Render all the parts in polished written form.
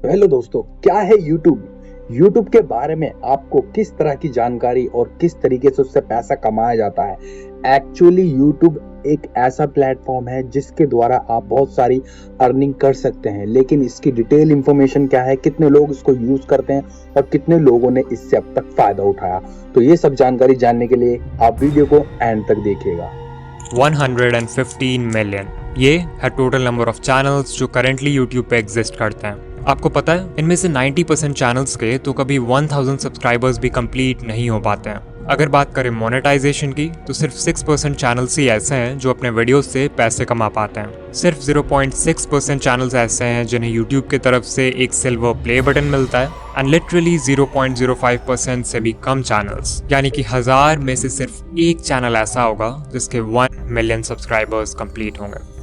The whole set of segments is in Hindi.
तो हेलो दोस्तों, क्या है यूट्यूब के बारे में आपको किस तरह की जानकारी और किस तरीके से उससे पैसा कमाया जाता है। एक्चुअली यूट्यूब एक ऐसा प्लेटफॉर्म है जिसके द्वारा आप बहुत सारी अर्निंग कर सकते हैं, लेकिन इसकी डिटेल इंफॉर्मेशन क्या है, कितने लोग इसको यूज करते हैं और कितने लोगों ने इससे अब तक फायदा उठाया, तो ये सब जानकारी जानने के लिए आप वीडियो को एंड तक देखिएगा। 115 मिलियन, ये है टोटल नंबर ऑफ चैनल्स जो करेंटली यूट्यूब पे एग्जिस्ट करते हैं। आपको पता है इनमें से 90% चैनल्स के तो कभी 1000 सब्सक्राइबर्स भी कंप्लीट नहीं हो पाते हैं। अगर बात करें मोनेटाइजेशन की तो सिर्फ 6% चैनल्स ही ऐसे हैं जो अपने वीडियोस से पैसे कमा पाते हैं। सिर्फ 0.6% चैनल्स ऐसे हैं जिन्हें यूट्यूब की तरफ से एक सिल्वर प्ले बटन मिलता है एंड लिटरली 0.05% से भी कम चैनल्स, यानी कि 1000 में से सिर्फ एक चैनल ऐसा होगा जिसके 1 मिलियन सब्सक्राइबर्स कंप्लीट होंगे।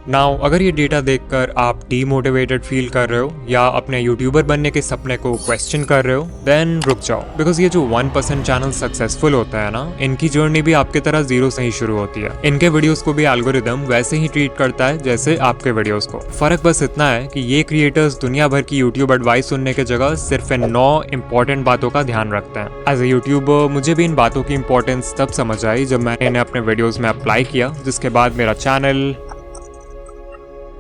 नाउ अगर ये डेटा देखकर आप डीमोटिवेटेड फील कर रहे हो या अपने यूट्यूबर बनने के सपने को क्वेश्चन कर रहे हो, देन रुक जाओ, बिकॉज ये जो 1% चैनल सक्सेसफुल होता है ना, इनकी जर्नी भी आपकी तरह जीरो से ही शुरू होती है। इनके वीडियोस को भी एल्गोरिदम वैसे ही ट्रीट करता है जैसे आपके वीडियोस को। फर्क बस इतना है कि ये क्रिएटर्स दुनिया भर की यूट्यूब एडवाइस सुनने की जगह सिर्फ इन 9 इंपॉर्टेंट बातों का ध्यान रखते हैं। एज ए यूट्यूबर मुझे भी इन बातों की इंपॉर्टेंस तब समझ आई जब मैंने इन्हें अपने वीडियोज में अप्लाई किया, जिसके बाद मेरा चैनल।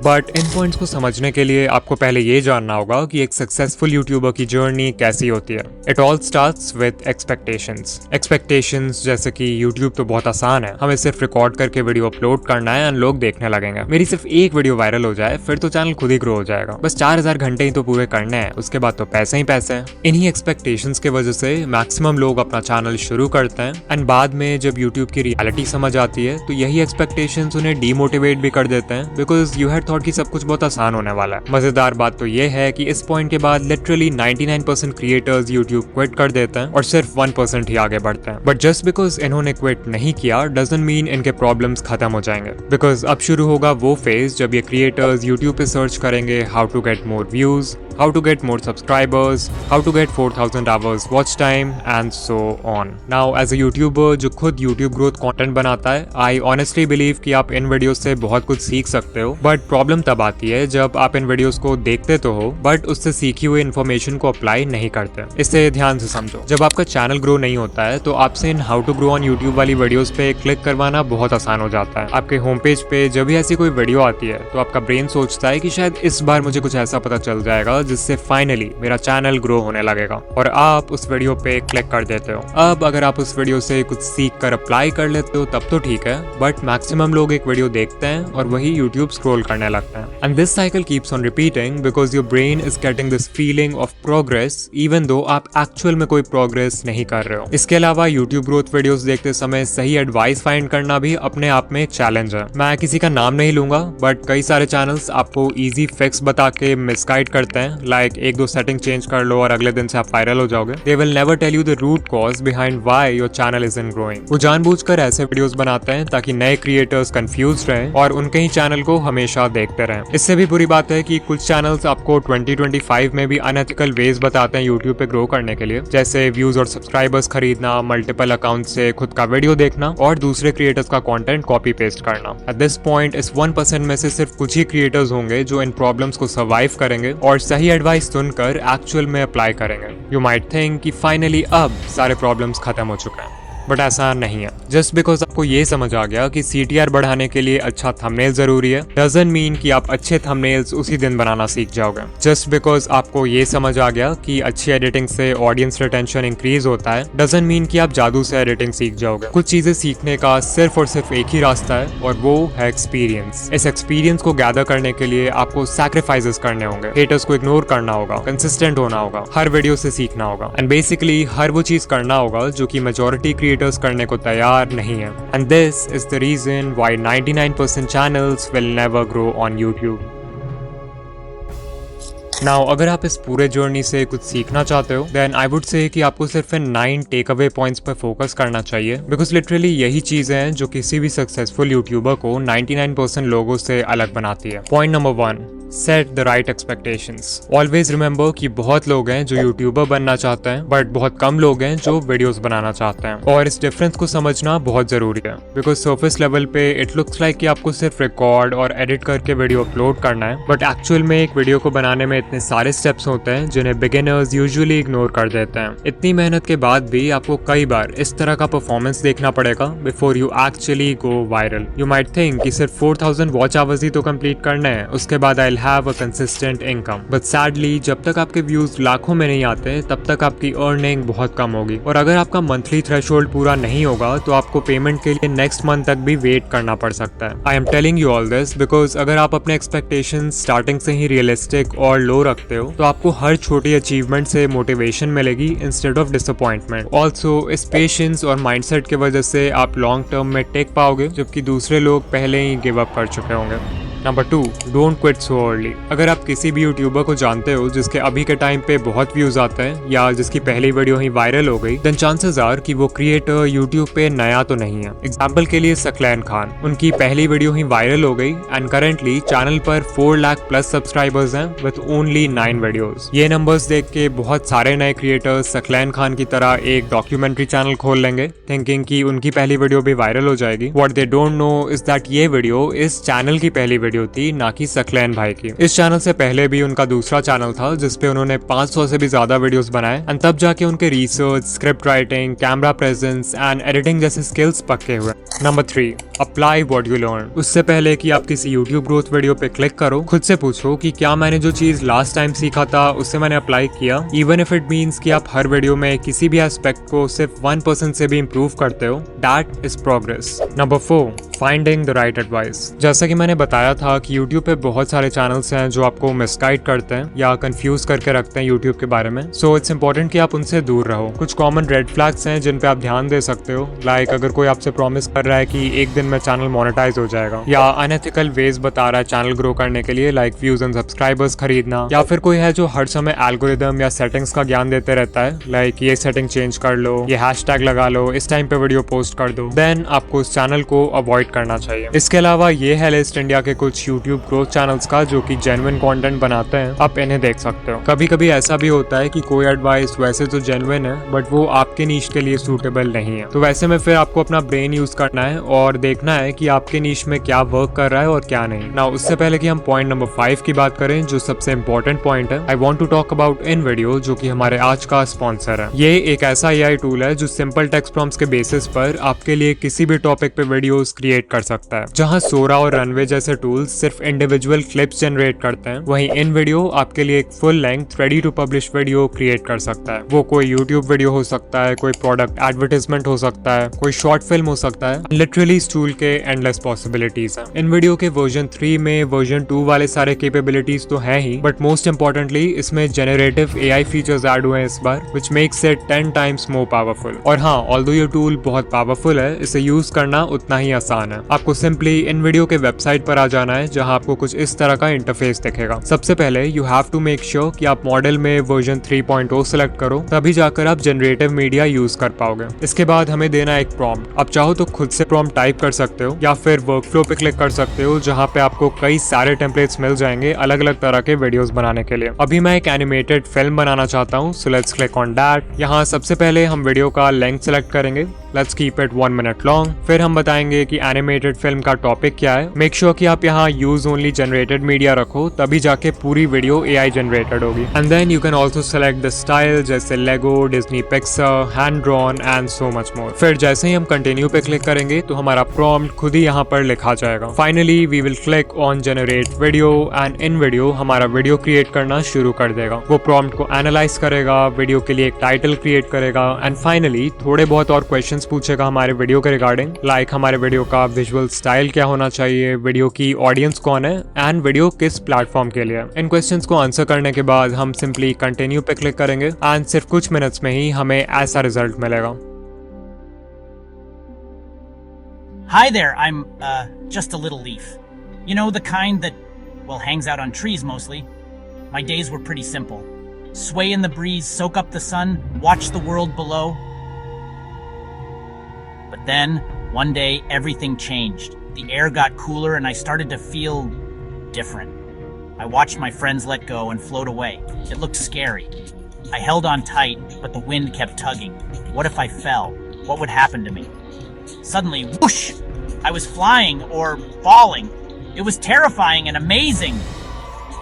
बट इन पॉइंट्स को समझने के लिए आपको पहले ये जानना होगा कि एक सक्सेसफुल यूट्यूबर की जर्नी कैसी होती है। It all starts with expectations जैसे कि यूट्यूब तो बहुत आसान है, हमें सिर्फ रिकॉर्ड करके वीडियो अपलोड करना है एंड लोग देखने लगेंगे। मेरी सिर्फ एक वीडियो वायरल हो जाए फिर तो चैनल खुद ही ग्रो हो जाएगा। बस 4000 घंटे ही तो पूरे करने हैं, उसके बाद तो पैसे ही पैसे हैं। इन्हीं एक्सपेक्टेशंस की वजह से मैक्सिमम लोग अपना चैनल शुरू करते हैं एंड बाद में जब यूट्यूब की रियलिटी समझ आती है तो यही एक्सपेक्टेशंस उन्हें डीमोटिवेट भी कर देते हैं, बिकॉज यू हैड थॉट कि सब कुछ बहुत आसान होने वाला है। मजेदार बात तो ये है कि इस पॉइंट के बाद लिटरली 99% क्रिएटर्स यूट्यूब क्विट कर देते हैं और सिर्फ 1% ही आगे बढ़ते हैं। बट जस्ट बिकॉज इन्होंने क्विट नहीं किया डजंट मीन इनके प्रॉब्लम्स खत्म हो जाएंगे, बिकॉज अब शुरू होगा वो फेज जब ये क्रिएटर्स यूट्यूब पे सर्च करेंगे how to get more views, how to get more subscribers, how to get 4000 hours watch time and so on. Now as a YouTuber जो खुद YouTube growth content बनाता है, I honestly believe कि आप इन वीडियोस से बहुत कुछ सीख सकते हो। बट प्रॉब्लम तब आती है जब आप इन वीडियोस को देखते तो हो बट उससे सीखी हुई इन्फॉर्मेशन को अप्लाई नहीं करते। इसे ध्यान से समझो, जब आपका चैनल ग्रो नहीं होता है तो आपसे इन how to grow on YouTube वाली वीडियोस पे क्लिक करवाना बहुत आसान हो जाता है। आपके होम पेज पे जब भी ऐसी कोई वीडियो आती है तो आपका ब्रेन सोचता है कि शायद इस बार मुझे कुछ ऐसा पता चल जाएगा जिससे फाइनली मेरा चैनल ग्रो होने लगेगा, और आप उस वीडियो पे क्लिक कर देते हो। अब अगर आप उस वीडियो से कुछ सीख कर अप्लाई कर लेते हो तब तो ठीक है, बट मैक्सिमम लोग एक वीडियो देखते हैं और वही यूट्यूब स्क्रॉल करने लगते हैं and this cycle keeps on repeating because your brain is getting this feeling of progress even though आप एक्चुअल में कोई प्रोग्रेस नहीं कर रहे हो। इसके अलावा यूट्यूब ग्रोथ वीडियोस देखते समय सही एडवाइस फाइंड करना भी अपने आप में एक चैलेंज है। मैं किसी का नाम नहीं लूंगा बट कई सारे चैनल्स आपको इजी फिक्स बता के मिसगाइड करते हैं, लाइक 1-2 सेटिंग चेंज कर लो और अगले दिन से आप वायरल हो जाओगे। They will never tell you the root cause behind why your channel isn't growing. वो जानबूझकर ऐसे वीडियोस बनाते हैं ताकि नए क्रिएटर्स कंफ्यूज रहें और उनके ही चैनल को हमेशा देखते रहें। इससे भी बुरी बात है कि कुछ चैनल्स आपको 2025 में भी अनएथिकल वेज बताते हैं यूट्यूब पे ग्रो करने के लिए, जैसे व्यूज और सब्सक्राइबर्स खरीदना, मल्टीपल अकाउंट से खुद का वीडियो देखना और दूसरे क्रिएटर्स का कंटेंट कॉपी पेस्ट करना। एट दिस पॉइंट इस 1% में से सिर्फ कुछ ही क्रिएटर्स होंगे जो इन प्रॉब्लम्स को सर्वाइव करेंगे और सही एडवाइस सुनकर एक्चुअल में अप्लाई करेंगे। यू माइट थिंक कि फाइनली अब सारे प्रॉब्लम्स खत्म हो चुके हैं, बट ऐसा नहीं है। जस्ट बिकॉज आपको ये समझ आ गया कि CTR बढ़ाने के लिए अच्छा थंबनेल जरूरी है डजंट मीन कि आप अच्छे थंबनेल्स उसी दिन बनाना सीख जाओगे। जस्ट बिकॉज आपको ये समझ आ गया कि अच्छी एडिटिंग से ऑडियंस रिटेंशन इंक्रीज होता है डजंट मीन कि आप जादू से एडिटिंग सीख जाओगे। कुछ चीजें सीखने का सिर्फ और सिर्फ एक ही रास्ता है और वो है एक्सपीरियंस। इस एक्सपीरियंस को गैदर करने के लिए आपको सैक्रिफाइसेस करने होंगे, हेटर्स को इग्नोर करना होगा, कंसिस्टेंट होना होगा, हर वीडियो से सीखना होगा एंड बेसिकली हर वो चीज करना होगा जो कि मेजॉरिटी क्रिएटर्स करने को तैयार नहीं है। And this is the reason why 99% channels will never grow on YouTube. Now अगर आप इस पूरे जर्नी से कुछ सीखना चाहते हो देन आई वुड से कि आपको सिर्फ इन 9 टेक अवे पॉइंट्स पर फोकस करना चाहिए, बिकॉज लिटरली यही चीजें हैं जो किसी भी सक्सेसफुल यूट्यूबर को 99% लोगों से अलग बनाती है। Point number 1, set the right expectations. Always remember कि बहुत लोग हैं जो यूट्यूबर बनना चाहते हैं बट बहुत कम लोग हैं जो वीडियोस बनाना चाहते हैं, और इस डिफरेंस को समझना बहुत जरूरी है। बिकॉज सरफेस लेवल पे इट लुक्स लाइक कि आपको सिर्फ रिकॉर्ड और एडिट करके वीडियो अपलोड करना है, बट एक्चुअल में एक वीडियो को बनाने में इतने सारे स्टेप्स होते हैं जिन्हें बिगिनर्स यूजुअली इग्नोर कर देते हैं। इतनी मेहनत के बाद भी आपको कई बार इस तरह का परफॉर्मेंस देखना पड़ेगा before you actually go viral. You might think कि सिर्फ 4000 वॉच आवर्स ही तो कंप्लीट करने हैं, उसके बाद I will have a consistent income. But sadly जब तक आपके व्यूज लाखों में नहीं आते तब तक आपकी अर्निंग बहुत कम होगी, और अगर आपका मंथली थ्रेशोल्ड पूरा नहीं होगा तो आपको पेमेंट के लिए नेक्स्ट मंथ तक भी वेट करना पड़ सकता है। I am telling you all this because अगर आप अपने एक्सपेक्टेशन स्टार्टिंग से ही रियलिस्टिक और लो रखते हो तो आपको हर छोटी अचीवमेंट से मोटिवेशन मिलेगी इंस्टेड ऑफ डिसअपॉइंटमेंट। ऑल्सो इस पेशेंस और माइंडसेट की वजह से आप लॉन्ग टर्म में टेक पाओगे जबकि दूसरे लोग पहले ही गिव अप कर चुके होंगे। Number 2, don't quit so early. अगर आप किसी भी यूट्यूबर को जानते हो जिसके अभी के टाइम पे बहुत व्यूज आते हैं या जिसकी पहली वीडियो ही वायरल हो गई, देन चांसेस आर कि वो क्रिएटर यूट्यूब पे नया तो नहीं है। एग्जाम्पल के लिए सकलैन खान, उनकी पहली वीडियो ही वायरल हो गई एंड करेंटली चैनल पर 4 लाख प्लस सब्सक्राइबर्स हैं विद ओनली 9 वीडियोस। ये नंबर्स देख के बहुत सारे नए क्रिएटर्स सकलैन खान की तरह एक डॉक्यूमेंट्री चैनल खोल लेंगे थिंकिंग कि उनकी पहली वीडियो भी वायरल हो जाएगी। What they don't know is that ये वीडियो इस चैनल की पहली वीडियो थी, ना कि सकलैन भाई की। इस चैनल से पहले भी उनका दूसरा चैनल था जिसपे उन्होंने 500 से भी ज्यादा वीडियोस बनाए एंड तब जाके उनके research, script writing, camera presence and editing जैसे स्किल्स पक्के हुए। Number 3, apply what you learn. उससे पहले कि आप किसी यूट्यूब ग्रोथ वीडियो पे क्लिक करो, खुद से पूछो कि क्या मैंने जो चीज लास्ट टाइम सीखा था उससे मैंने अप्लाई किया, इवन इफ इट मीन्स कि आप हर वीडियो में किसी भी एस्पेक्ट को सिर्फ 1% से भी इम्प्रूव करते हो, that is progress. Number 4, finding the right advice. जैसा कि मैंने बताया था कि यूट्यूब पे बहुत सारे चैनल्स हैं जो आपको मिसगाइड करते हैं या कंफ्यूज करके रखते हैं यूट्यूब के बारे में, सो इट्स इंपॉर्टेंट कि आप उनसे दूर रहो। कुछ कॉमन रेड फ्लैग्स हैं जिन पे आप ध्यान दे सकते हो, लाइक अगर कोई आपसे प्रॉमिस कर रहा है कि एक दिन में चैनल मोनेटाइज हो जाएगा, या अनएथिकल वेज बता रहा है चैनल ग्रो करने के लिए लाइक व्यूज एंड सब्सक्राइबर्स खरीदना, या फिर कोई है जो हर समय एल्गोरिदम या सेटिंग्स का ज्ञान देते रहता है लाइक ये सेटिंग चेंज कर लो, ये हैशटैग लगा लो, इस टाइम पे वीडियो पोस्ट कर दो, देन आपको उस चैनल को अवॉइड करना चाहिए। इसके अलावा ये है लिस्ट इंडिया के कुछ यूट्यूब ग्रोथ चैनल्स का जो कि जेन्युइन कंटेंट बनाते हैं, आप इन्हें देख सकते हो। कभी कभी ऐसा भी होता है कि कोई एडवाइस वैसे तो जेन्युइन है बट वो आपके नीश के लिए सूटेबल नहीं है, तो वैसे में फिर आपको अपना ब्रेन यूज करना है और देखना है कि आपके नीश में क्या वर्क कर रहा है और क्या नहीं। ना उससे पहले कि हम पॉइंट नंबर 5 की बात करें जो सबसे इंपॉर्टेंट पॉइंट है, I want to talk about InVideo जो कि हमारे आज का स्पॉन्सर है। ये एक ऐसा एआई टूल है जो सिंपल टेक्स्ट प्रॉम्प्ट्स के बेसिस पर आपके लिए किसी भी टॉपिक पे वीडियोस क्रिएट कर सकता है। जहां सोरा और रनवे जैसे टूल्स सिर्फ इंडिविजुअल क्लिप्स जनरेट करते हैं, वहीं इन वीडियो आपके लिए एक full length ready to publish video create कर सकता है। वो कोई यूट्यूब वीडियो हो सकता है, कोई प्रोडक्ट एडवर्टाइजमेंट हो सकता है, कोई शॉर्ट फिल्म हो सकता है। लिटरली इस टूल के एंडलेस पॉसिबिलिटीज हैं। इन वीडियो के वर्जन 3 में वर्जन 2 वाले सारे कैपेबिलिटीज तो हैं ही, बट मोस्ट इंपॉर्टेंटली इसमें जेनरेटिव एआई फीचर्स ऐड हुए हैं इस बार, which makes it 10 times more powerful. और हाँ, ऑल्दो ये टूल बहुत पावरफुल है, इसे यूज करना उतना ही आसान है। आपको सिंपली इन वीडियो के वेबसाइट पर आ जाना है जहां आपको कुछ इस तरह का इंटरफेस दिखेगा। सबसे पहले you have to make sure कि आप मॉडल में वर्जन 3.0 सेलेक्ट करो, तभी जाकर आप जनरेटिव मीडिया यूज कर पाओगे। इसके बाद हमें देना है एक प्रॉम्प्ट। आप चाहो तो खुद से प्रॉम्प्ट टाइप कर सकते हो या फिर वर्कफ्लो पे क्लिक कर सकते हो जहां पे आपको कई सारे टेम्पलेट्स मिल जाएंगे अलग अलग तरह के वीडियोस बनाने के लिए। अभी मैं एक एनिमेटेड फिल्म बनाना चाहता हूँ, so let's click on that. यहाँ सबसे पहले हम वीडियो का लेंथ सेलेक्ट करेंगे, let's keep it 1 minute long. फिर हम बताएंगे कि एनिमेटेड फिल्म का टॉपिक क्या है। मेक श्योर कि आप यहाँ यूज ओनली जनरेटेड मीडिया रखो, तभी जाके पूरी वीडियो एआई जनरेटेड होगी। And then you can also select the style जैसे Lego, Disney Pixar, hand drawn and so much more. फिर जैसे ही हम कंटिन्यू पे क्लिक करेंगे तो हमारा प्रॉम्प्ट खुद ही यहाँ पर लिखा जाएगा। Finally we will click on generate video and InVideo हमारा वीडियो क्रिएट करना शुरू कर देगा। वो प्रॉम्प्ट को एनालाइज करेगा, वीडियो के लिए एक टाइटल क्रिएट करेगा एंड फाइनली थोड़े बहुत और क्वेश्चंस पूछेगा हमारे वीडियो के रिगार्डिंग, लाइक हमारे वीडियो का विजुअल स्टाइल क्या होना चाहिए, वीडियो की ऑडियंस कौन है एंड वीडियो किस प्लेटफॉर्म के लिए। इन क्वेश्चंस को आंसर करने के बाद हम सिंपली कंटिन्यू पे क्लिक करेंगे एंड सिर्फ कुछ मिनट्स में ही हमें ऐसा रिजल्ट मिलेगा। Hi there, I'm just a little leaf. You know, the kind that, well, hangs out on trees mostly. My days were pretty simple. Sway in the breeze, soak up the sun, watch the world below. But then, one day, everything changed. The air got cooler and I started to feel different. I watched my friends let go and float away. It looked scary. I held on tight, but the wind kept tugging. What if I fell? What would happen to me? Suddenly, whoosh! I was flying or falling. It was terrifying and amazing.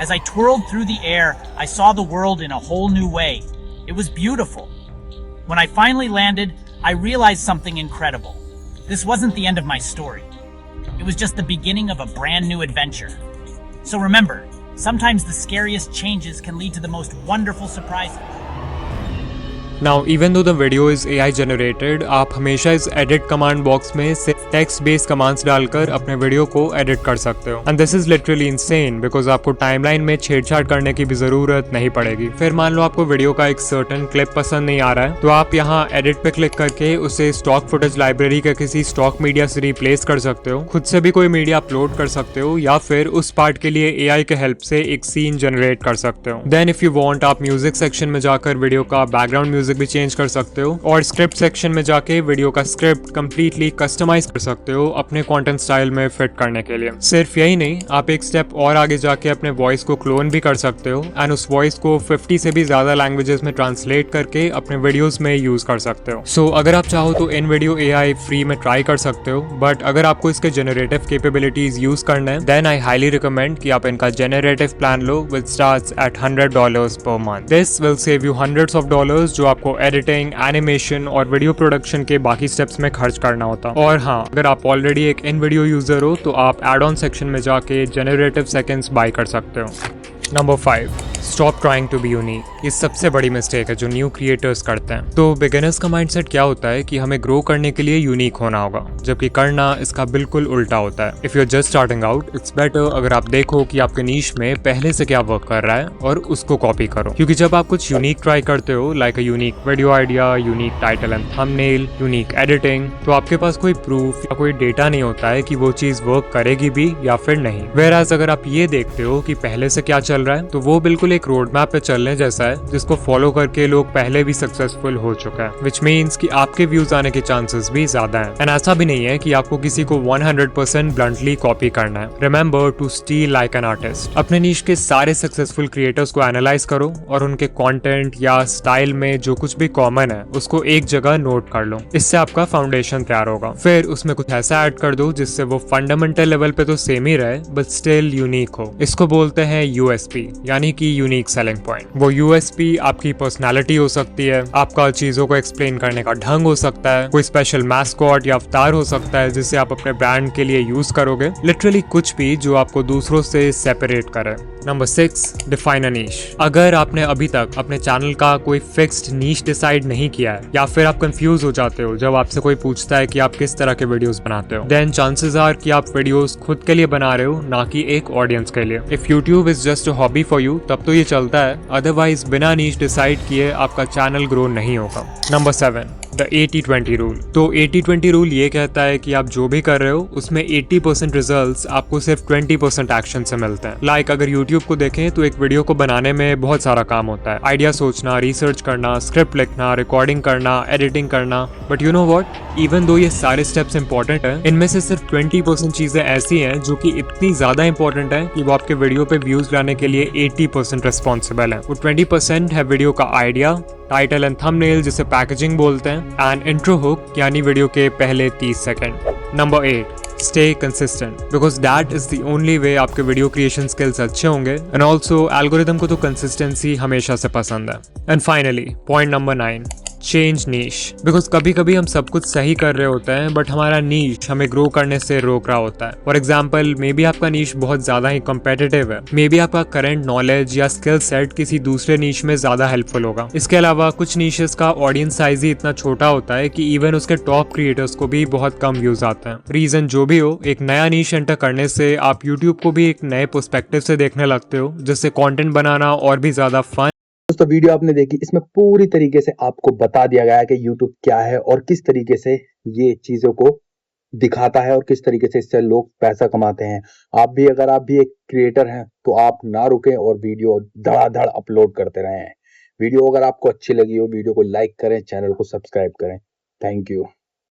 As I twirled through the air, I saw the world in a whole new way. It was beautiful. When I finally landed, I realized something incredible. This wasn't the end of my story. It was just the beginning of a brand new adventure. So remember, sometimes the scariest changes can lead to the most wonderful surprises. Now, even though the video is AI generated, आप हमेशा इस edit command box में सिर्फ text based commands डालकर अपने वीडियो को edit कर सकते हो। And this is literally insane because आपको timeline में छेड़छाड़ करने की भी जरूरत नहीं पड़ेगी। फिर मान लो आपको वीडियो का एक certain clip पसंद नहीं आ रहा है, तो आप यहाँ edit पे क्लिक करके उसे stock footage library के किसी stock media से replace कर सकते हो, खुद से भी कोई मीडिया अपलोड कर सकते हो, या फिर उस पार्ट के लिए AI के हेल्प से एक सीन जनरेट कर सकते हो। Then if you want, आप म्यूजिक सेक्शन में जाकर वीडियो का बैकग्राउंड म्यूजिक भी चेंज कर सकते हो, और स्क्रिप्ट सेक्शन में जाके वीडियो का स्क्रिप्ट कंप्लीटली कस्टमाइज कर सकते हो अपने कंटेंट स्टाइल में फिट करने के लिए। सिर्फ यही नहीं, आप एक स्टेप और आगे जाके अपने वॉइस को क्लोन भी कर सकते हो एंड उस वॉइस को 50 से भी ज्यादा लैंग्वेजेस में ट्रांसलेट करके अपने वीडियोस में यूज कर सकते हो। सो अगर आप चाहो तो इन वीडियो AI फ्री में ट्राई कर सकते हो, बट अगर आपको इसके जेनरेटिव कैपेबिलिटीज यूज करना है, देन आई हाईली रिकमेंड कि आप इनका generative plan low with starts at $100 per month. This will save you hundreds of dollars जो आपको एडिटिंग, एनिमेशन और वीडियो प्रोडक्शन के बाकी स्टेप्स में खर्च करना होता। और हाँ, अगर आप ऑलरेडी एक इन वीडियो यूजर हो तो आप एड ऑन सेक्शन में जाके जेनरेटिव सेकेंड्स बाय कर सकते हो। Number 5, stop trying to be unique. ये सबसे बड़ी मिस्टेक है जो न्यू क्रिएटर्स करते हैं। तो बिगिनर्स का माइंडसेट क्या होता है कि हमें ग्रो करने के लिए यूनिक होना होगा, जबकि करना इसका बिल्कुल उल्टा होता है। If you are just starting out, it's better अगर आप देखो कि आपके नीश में पहले से क्या वर्क कर रहा है और उसको कॉपी करो। क्योंकि जब आप कुछ यूनिक ट्राई करते हो, like a unique video idea, unique title and thumbnail, unique editing, तो आपके पास कोई प्रूफ या कोई डेटा नहीं होता है कि वो चीज वर्क करेगी भी या फिर नहीं। वेयरएज अगर आप ये देखते हो कि पहले से क्या चल रहा है, तो वो बिल्कुल एक रोड मैप पे चलने जैसा है जिसको फॉलो करके लोग पहले भी सक्सेसफुल हो चुका है, विच मीन्स कि आपके व्यूज आने के चांसेस भी ज्यादा हैं। एंड ऐसा भी नहीं है कि आपको किसी को 100% ब्लंटली कॉपी करना है। Remember to steal like an artist. अपने नीश के सारे सक्सेसफुल क्रिएटर्स को एनालाइज करो और उनके कंटेंट या स्टाइल में जो कुछ भी कॉमन है उसको एक जगह नोट कर लो। इससे आपका फाउंडेशन तैयार होगा। फिर उसमें कुछ ऐसा ऐड कर दो जिससे वो फंडामेंटल लेवल पे तो सेम ही रहे बट स्टिल यूनिक हो। इसको बोलते हैं USP, यानी कि यूनिक सेलिंग पॉइंट। वो USP आपकी पर्सनालिटी हो सकती है, आपका चीजों को एक्सप्लेन करने का ढंग हो सकता है, कोई स्पेशल मैस्कॉट या अवतार हो सकता है जिसे आप अपने ब्रांड के लिए यूज करोगे, लिटरली कुछ भी जो आपको दूसरों से सेपरेट करे। नंबर 6, डिफाइन अ नीश। अगर आपने अभी तक अपने चैनल का कोई फिक्स्ड नीश डिसाइड नहीं किया है, या फिर आप कंफ्यूज हो जाते हो जब आपसे कोई पूछता है कि आप किस तरह के वीडियोस बनाते हो, देन चांसेस आर कि आप वीडियोस खुद के लिए बना रहे हो, ना कि एक ऑडियंस के लिए। If YouTube is just a hobby for you, तब तो ये चलता है, अदरवाइज बिना नीश डिसाइड किए आपका चैनल ग्रो नहीं होगा। Number 7, the 80-20 rule. तो 80-20 रूल ये कहता है कि आप जो भी कर रहे हो उसमें 80% रिजल्ट्स आपको सिर्फ 20% एक्शन से मिलते हैं। लाइक अगर यूट्यूब को देखें तो एक वीडियो को बनाने में बहुत सारा काम होता है, आइडिया सोचना, रिसर्च करना, स्क्रिप्ट लिखना, रिकॉर्डिंग करना, एडिटिंग करना, but you know what, even though ये सारे स्टेप्स इंपॉर्टेंट हैं, इनमें से सिर्फ 20% चीजें ऐसी हैं जो कि इतनी ज्यादा इंपॉर्टेंट है कि वो आपके वीडियो पे व्यूज लाने के लिए 80% रिस्पॉन्सिबल है। वो 20% है वीडियो का आइडिया, टाइटल एंड थंबनेल जिसे पैकेजिंग बोलते हैं, एंड इंट्रो हुक यानी वीडियो के पहले 30 second. Number 8, stay consistent, because that is the only way आपके वीडियो क्रिएशन स्किल्स अच्छे होंगे। एंड ऑल्सो एल्गोरिदम को तो कंसिस्टेंसी हमेशा से पसंद है। And finally point number 9, change niche, because कभी कभी हम सब कुछ सही कर रहे होते हैं बट हमारा नीश हमें ग्रो करने से रोक रहा होता है। फॉर एग्जाम्पल, मे बी आपका नीश बहुत ज्यादा ही कॉम्पिटिटिव है, मे बी आपका करंट नॉलेज या स्किल सेट किसी दूसरे नीश में ज्यादा हेल्पफुल होगा। इसके अलावा कुछ नीशेस का ऑडियंस साइज ही इतना छोटा होता है कि इवन उसके टॉप क्रिएटर्स को भी बहुत कम व्यूज आते हैं। रीजन जो भी हो, एक नया नीश एंटर करने से आप यूट्यूब को भी एक नए पर्सपेक्टिव से देखने लगते हो, जिससे कंटेंट बनाना और भी ज्यादा फन। दोस्तों, वीडियो आपने देखी, इसमें पूरी तरीके से आपको बता दिया गया है कि YouTube क्या है और किस तरीके से ये चीजों को दिखाता है और किस तरीके से इससे लोग पैसा कमाते हैं। अगर आप भी एक क्रिएटर हैं तो आप ना रुकें और वीडियो धड़ाधड़ अपलोड करते रहें। वीडियो अगर आपको अच्छी लगी हो, वीडियो को लाइक करें, चैनल को सब्सक्राइब करें। Thank you.